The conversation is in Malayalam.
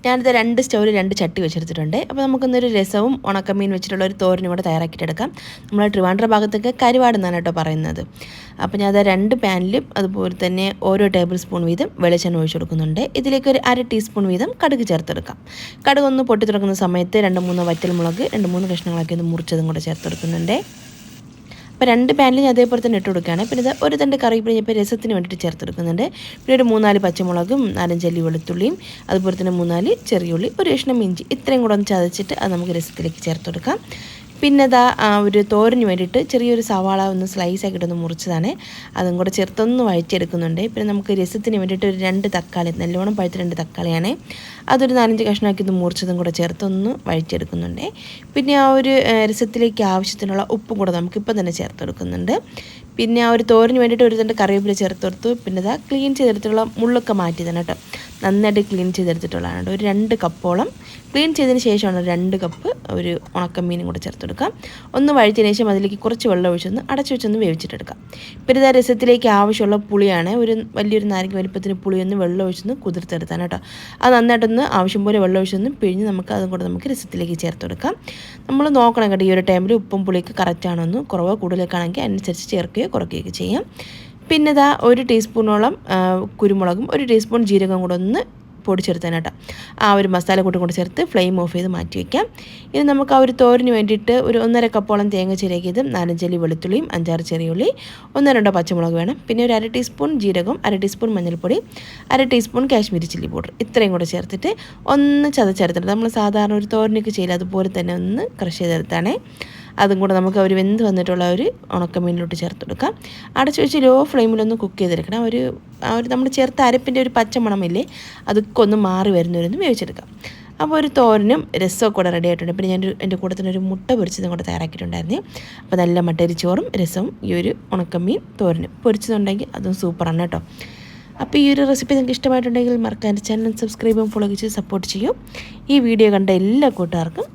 ഞാനിത് 2 സ്റ്റൗവിൽ 2 ചട്ടി വെച്ചെടുത്തിട്ടുണ്ട്. അപ്പോൾ നമുക്കൊന്നൊരു രസവും ഉണക്കമീൻ വെച്ചിട്ടുള്ള ഒരു തോരനും കൂടെ തയ്യാറാക്കിയിട്ടെടുക്കാം. നമ്മൾ ട്രിവാൻഡ്രം ഭാഗത്തൊക്കെ കരുവാട് എന്നാണ് കേട്ടോ പറയുന്നത്. അപ്പോൾ ഞാൻ അത് 2 പാനിലും അതുപോലെ തന്നെ ഓരോ ടേബിൾ സ്പൂൺ വീതം വെളിച്ചെണ്ണ ഒഴിച്ചു കൊടുക്കുന്നുണ്ട്. ഇതിലേക്ക് ഒരു 1/2 ടീസ്പൂൺ വീതം കടുക് ചേർത്തെടുക്കാം. കടുക് ഒന്ന് പൊട്ടി തുടങ്ങുന്ന സമയത്ത് 2-3 വറ്റൽമുളക് 2-3 കഷ്ണങ്ങളാക്കി ഒന്ന് മുറിച്ചതും കൂടെ ചേർത്തെടുക്കുന്നുണ്ട്. അപ്പോൾ 2 പാനിൽ ഞാൻ അതേപോലെ തന്നെ ഇട്ട് കൊടുക്കുകയാണ്. പിന്നെ ഇത് ഒരു തണ്ട് കറിവേപ്പില ഇപ്പോൾ രസത്തിന് വേണ്ടിയിട്ട് ചേർത്തെടുക്കുന്നുണ്ട്. പിന്നെ ഒരു 3-4 പച്ചമുളകും 4-5 അല്ലി വെളുത്തുള്ളിയും അതുപോലെ തന്നെ 3-4 ചെറിയ ഉള്ളി, ഒരു കഷ്ണം ഇഞ്ചി ഇത്രയും കൂടെ ഒന്ന് ചതച്ചിട്ട് അത് നമുക്ക് രസത്തിലേക്ക് ചേർത്തെടുക്കാം. പിന്നെ ഇതാ ഒരു തോരന് വേണ്ടിയിട്ട് ചെറിയൊരു സവാള ഒന്ന് സ്ലൈസ് ആക്കിയിട്ടൊന്ന് മുറിച്ചതാണ്. അതും കൂടെ ചേർത്തൊന്ന് വഴറ്റിയെടുക്കുന്നുണ്ട്. പിന്നെ നമുക്ക് രസത്തിന് വേണ്ടിയിട്ട് ഒരു 2 തക്കാളി, നല്ലോണം പഴുത്ത 2 തക്കാളിയാണ്, അതൊരു 4-5 കഷ്ണമാക്കി ഒന്ന് മുറിച്ചതും കൂടെ ചേർത്തൊന്ന് വഴറ്റിയെടുക്കുന്നുണ്ട്. പിന്നെ ആ ഒരു രസത്തിലേക്ക് ആവശ്യത്തിനുള്ള ഉപ്പും കൂടെ നമുക്കിപ്പോൾ തന്നെ ചേർത്തെടുക്കുന്നുണ്ട്. പിന്നെ ആ ഒരു തോരന് വേണ്ടിയിട്ട് ഒരു തണ്ട് കറിവേപ്പില ചേർത്തെടുത്തു. പിന്നെ ഇതാ ക്ലീൻ ചെയ്തെടുത്തുള്ള മുള്ളൊക്കെ മാറ്റി തന്നെ കേട്ടോ, നന്നായിട്ട് ക്ലീൻ ചെയ്തെടുത്തിട്ടുള്ളതാണ്. ഒരു 2 കപ്പോളം ക്ലീൻ ചെയ്തതിന് ശേഷമാണ് 2 കപ്പ് ഒരു ഉണക്കമീനും കൂടെ ചേർത്തെടുക്കാം. ഒന്ന് വഴറ്റിയതിന് ശേഷം അതിലേക്ക് കുറച്ച് വെള്ളം ഒഴിച്ചൊന്ന് അടച്ചു വെച്ചൊന്ന് വേവിച്ചിട്ടെടുക്കാം. പിന്നെ ഇതാ രസത്തിലേക്ക് ആവശ്യമുള്ള പുളിയാണ്, ഒരു വലിയൊരു നാരങ്ങ വലിപ്പത്തിന് പുളിയൊന്ന് വെള്ളം ഒഴിച്ചൊന്ന് കുതിർത്തെടുത്താണ് കേട്ടോ. അത് നന്നായിട്ടൊന്ന് ആവശ്യം പോലെ വെള്ളം ഒഴിച്ചൊന്ന് പിഴിഞ്ഞ് നമുക്ക് അതും കൂടെ നമുക്ക് രസത്തിലേക്ക് ചേർത്തെടുക്കാം. നമ്മൾ നോക്കണം കേട്ടോ, ഈ ഒരു ടൈമിൽ ഉപ്പും പുളിയൊക്കെ കറക്റ്റാണോ എന്ന്, കുറവോ കൂടുതലൊക്കെ ആണെങ്കിൽ അതിനനുസരിച്ച് ചേർക്കുകയോ കുറയ്ക്കുകയൊക്കെ ചെയ്യാം. പിന്നെ ഇതാ 1 ടീസ്പൂണോളം കുരുമുളകും 1 ടീസ്പൂൺ ജീരകം കൂടെ ഒന്ന് പൊടിച്ചെടുത്തതിന് കേട്ടോ. ആ ഒരു മസാല കൂട്ടും കൂടെ ചേർത്ത് ഫ്ലെയിം ഓഫ് ചെയ്ത് മാറ്റി വയ്ക്കാം. ഇനി നമുക്ക് ആ ഒരു തോരന് വേണ്ടിയിട്ട് ഒരു 1.5 കപ്പോളം തേങ്ങ ചിരകിയതും 4-5 അല്ലി വെളുത്തുള്ളിയും 5-6 ചെറിയ ഉള്ളി 1-2 പച്ചമുളക് വേണം. പിന്നെ ഒരു 1/2 ടീസ്പൂൺ ജീരകം, 1/2 ടീസ്പൂൺ മഞ്ഞൾപ്പൊടി, 1/2 ടീസ്പൂൺ കാശ്മീരി ചില്ലി പൗഡർ ഇത്രയും കൂടെ ചേർത്തിട്ട് ഒന്ന് ചതച്ചെടുത്തിട്ട് നമ്മൾ സാധാരണ ഒരു തോരനൊക്കെ ചെയ്യില്ല അതുപോലെ തന്നെ ഒന്ന് ക്രഷ് ചെയ്തെടുത്താണേ. അതും കൂടെ നമുക്ക് ഒരു വെന്ത് വന്നിട്ടുള്ള ഒരു ഉണക്കമീനിലോട്ട് ചേർത്ത് കൊടുക്കാം. അടച്ചു വെച്ച് ലോ ഫ്ലെയിമിലൊന്ന് കുക്ക് ചെയ്തെടുക്കണം. ആ ഒരു നമ്മൾ ചേർത്ത അരപ്പിൻ്റെ ഒരു പച്ച മണമില്ലേ, അതൊക്കെ ഒന്ന് മാറി വരുന്നവരൊന്ന് വേവിച്ചെടുക്കാം. അപ്പോൾ ഒരു തോരനും രസമൊക്കെ കൂടെ റെഡി ആയിട്ടുണ്ട്. പിന്നെ ഞാൻ എൻ്റെ കൂടെ തന്നെ ഒരു മുട്ട പൊരിച്ചതും കൂടെ തയ്യാറാക്കിയിട്ടുണ്ടായിരുന്നു. അപ്പോൾ നല്ല മട്ടരിച്ചോറും രസവും ഈ ഒരു ഉണക്കമീൻ തോരനും പൊരിച്ചതുണ്ടെങ്കിൽ അതും സൂപ്പറാണ് കേട്ടോ. അപ്പോൾ ഈ ഒരു റെസിപ്പി നിങ്ങൾക്ക് ഇഷ്ടമായിട്ടുണ്ടെങ്കിൽ മറക്കാൻ ചാനൽ സബ്സ്ക്രൈബും ഫോളോ ചെയ്ത് സപ്പോർട്ട് ചെയ്യും. ഈ വീഡിയോ കണ്ട എല്ലാ കൂട്ടുകാർക്കും